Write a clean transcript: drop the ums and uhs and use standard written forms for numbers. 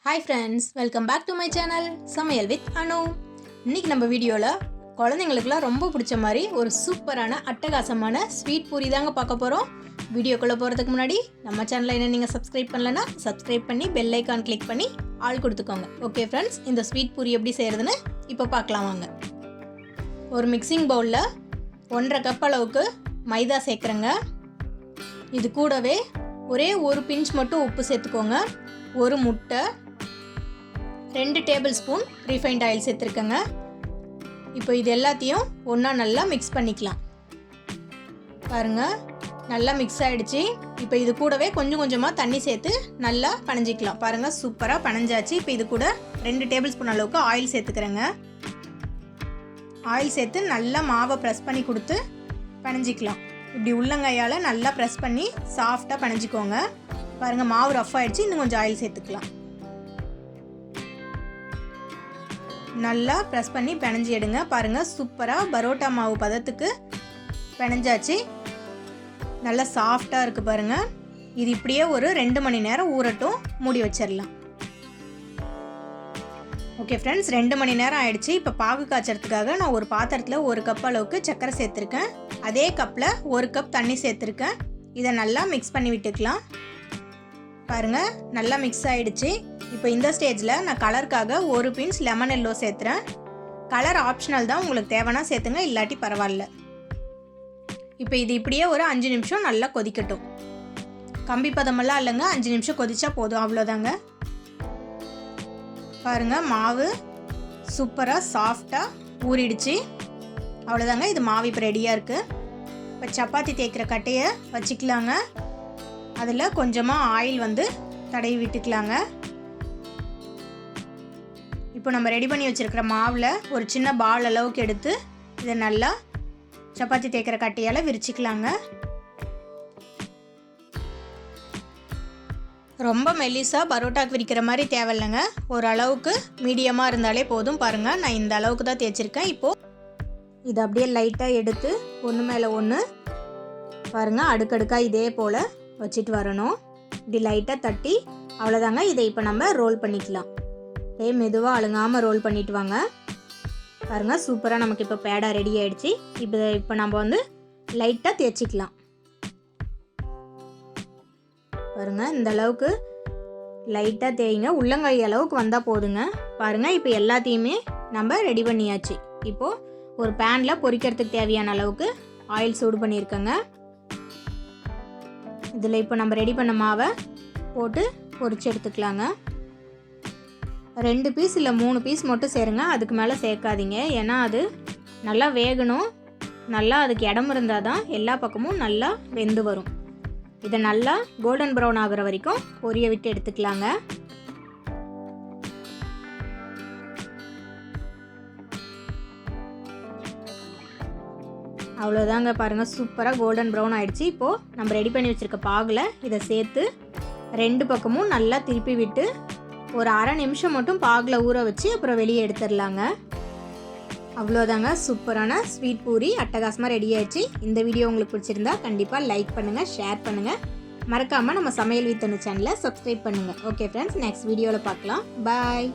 Hi friends, welcome back to my channel சமையல் with Anu. இன்றைக்கி நம்ம வீடியோவில் குழந்தைங்களுக்குலாம் ரொம்ப பிடிச்ச மாதிரி ஒரு சூப்பரான அட்டகாசமான ஸ்வீட் பூரி தாங்க பார்க்க போகிறோம். வீடியோக்குள்ளே போகிறதுக்கு முன்னாடி நம்ம சேனலை என்ன நீங்கள் சப்ஸ்கிரைப் பண்ணலன்னா சப்ஸ்கிரைப் பண்ணி பெல் ஐக்கான் கிளிக் பண்ணி ஆள் கொடுத்துக்கோங்க. ஓகே ஃப்ரெண்ட்ஸ், இந்த ஸ்வீட் பூரி எப்படி செய்கிறதுன்னு இப்போ பார்க்கலாம் வாங்க. ஒரு மிக்சிங் பவுலில் 1.5 கப் அளவுக்கு மைதா சேர்க்குறேங்க. இது கூடவே ஒரே ஒரு பிஞ்ச் மட்டும் உப்பு சேர்த்துக்கோங்க. ஒரு முட்டை, 2 டேபிள் ஸ்பூன் ரீஃபைண்ட் ஆயில் சேர்த்துருக்கேங்க. இப்போ இது எல்லாத்தையும் ஒன்றா நல்லா மிக்ஸ் பண்ணிக்கலாம். பாருங்கள், நல்லா மிக்ஸ் ஆகிடுச்சு. இப்போ இது கூடவே கொஞ்சம் கொஞ்சமாக தண்ணி சேர்த்து நல்லா பனைஞ்சிக்கலாம். பாருங்கள், சூப்பராக பனைஞ்சாச்சு. இப்போ இது கூட 2 டேபிள் ஸ்பூன் அளவுக்கு ஆயில் சேர்த்துக்கிறேங்க. ஆயில் சேர்த்து நல்லா மாவை ப்ரெஸ் பண்ணி கொடுத்து பனைஞ்சிக்கலாம். இப்படி உள்ளங்கையால் நல்லா ப்ரெஸ் பண்ணி சாஃப்டாக பனைஞ்சிக்கோங்க. பாருங்கள், மாவு ரஃப் ஆகிடுச்சு. இன்னும் கொஞ்சம் ஆயில் சேர்த்துக்கலாம். நல்லா ப்ரெஸ் பண்ணி பிணைஞ்சி எடுங்க. பாருங்கள், சூப்பராக பரோட்டா மாவு பதத்துக்கு பிணைஞ்சாச்சு. நல்லா சாஃப்டாக இருக்குது பாருங்கள். இது இப்படியே ஒரு 2 மணி நேரம் ஊறட்டும், மூடி வச்சிடலாம். ஓகே ஃப்ரெண்ட்ஸ், 2 மணி நேரம் ஆயிடுச்சு. இப்போ பாகு காய்ச்சறதுக்காக நான் ஒரு பாத்திரத்தில் 1 கப் அளவுக்கு சர்க்கரை சேர்த்துருக்கேன். அதே கப்பில் 1 கப் தண்ணி சேர்த்துருக்கேன். இதை நல்லா மிக்ஸ் பண்ணி விட்டுக்கலாம். பாருங்கள், நல்லா மிக்ஸ் ஆகிடுச்சு. இப்போ இந்த ஸ்டேஜில் நான் கலருக்காக 1 பிஞ்ச் லெமன் எல்லோ சேர்த்துறேன். கலர் ஆப்ஷனல் தான், உங்களுக்கு தேவைன்னா சேர்த்துங்க, இல்லாட்டி பரவாயில்ல. இப்போ இது இப்படியே ஒரு 5 நிமிஷம் நல்லா கொதிக்கட்டும். கம்பி பதமெல்லாம் இல்லைங்க, 5 நிமிஷம் கொதிச்சா போதும், அவ்வளோதாங்க. பாருங்கள், மாவு சூப்பராக சாஃப்டாக ஊறிடுச்சு. அவ்வளோதாங்க, இது மாவு இப்போ ரெடியாக இருக்குது. இப்போ சப்பாத்தி தேய்க்கிற கட்டையை வச்சுக்கலாங்க. அதில் கொஞ்சமாக ஆயில் வந்து தடவி விட்டுக்கலாங்க. இப்போ நம்ம ரெடி பண்ணி வச்சுருக்கிற மாவில் ஒரு சின்ன பால் அளவுக்கு எடுத்து இதை நல்லா சப்பாத்தி தேய்க்கிற கட்டையால் விரிச்சிக்கலாங்க. ரொம்ப மெல்லிஸாக பரோட்டாக்கு விரிக்கிற மாதிரி தேவையில்லைங்க, ஒரு அளவுக்கு மீடியமாக இருந்தாலே போதும். பாருங்கள், நான் இந்த அளவுக்கு தான் தேய்ச்சிருக்கேன். இப்போது இதை அப்படியே லைட்டாக எடுத்து ஒன்று மேலே ஒன்று பாருங்கள் அடுக்கடுக்காக இதே போல் வச்சுட்டு வரணும். இப்படி லைட்டாக தட்டி அவ்வளோதாங்க. இதை இப்போ நம்ம ரோல் பண்ணிக்கலாம். மெதுவாக அழுங்காமல் ரோல் பண்ணிட்டு வாங்க. பாருங்கள், சூப்பராக நமக்கு இப்போ பேடாக ரெடி ஆகிடுச்சு. இப்போ நம்ம வந்து லைட்டாக தேய்ச்சிக்கலாம். பாருங்கள், இந்த அளவுக்கு லைட்டாக தேய்ங்க, உள்ளங்கை அளவுக்கு வந்தால் போதுங்க. பாருங்கள், இப்போ எல்லாத்தையுமே நம்ம ரெடி பண்ணியாச்சு. இப்போது ஒரு பேனில் பொரிக்கிறதுக்கு தேவையான அளவுக்கு ஆயில் சூடு பண்ணியிருக்கேங்க. இதில் இப்போ நம்ம ரெடி பண்ண மாவை போட்டு பொரிச்சு எடுத்துக்கலாங்க. 2 பீஸ் இல்லை 3 பீஸ் மட்டும் சேருங்க, அதுக்கு மேலே சேர்க்காதீங்க. ஏன்னா அது நல்லா வேகணும். நல்லா அதுக்கு இடம் இருந்தால் தான் எல்லா பக்கமும் நல்லா வெந்து வரும். இதை நல்லா கோல்டன் ப்ரௌன் ஆகிற வரைக்கும் பொரிய விட்டு எடுத்துக்கலாங்க. அவ்வளோதாங்க. பாருங்கள், சூப்பராக கோல்டன் ப்ரௌன் ஆகிடுச்சு. இப்போது நம்ம ரெடி பண்ணி வச்சுருக்க பாகில் இதை சேர்த்து 2 பக்கமும் நல்லா திருப்பி விட்டு ஒரு அரை நிமிஷம் மட்டும் பாகில் ஊற வச்சு அப்புறம் வெளியே எடுத்துடலாங்க. அவ்வளோதாங்க, சூப்பரான ஸ்வீட் பூரி அட்டகாசமாக ரெடி ஆயிடுச்சு. இந்த வீடியோ உங்களுக்கு பிடிச்சிருந்தா கண்டிப்பாக லைக் பண்ணுங்கள், ஷேர் பண்ணுங்கள். மறக்காமல் நம்ம சமையல் வித் அனு சேனலை சப்ஸ்கிரைப் பண்ணுங்கள். ஓகே ஃப்ரெண்ட்ஸ், நெக்ஸ்ட் வீடியோவில் பார்க்கலாம். பாய்.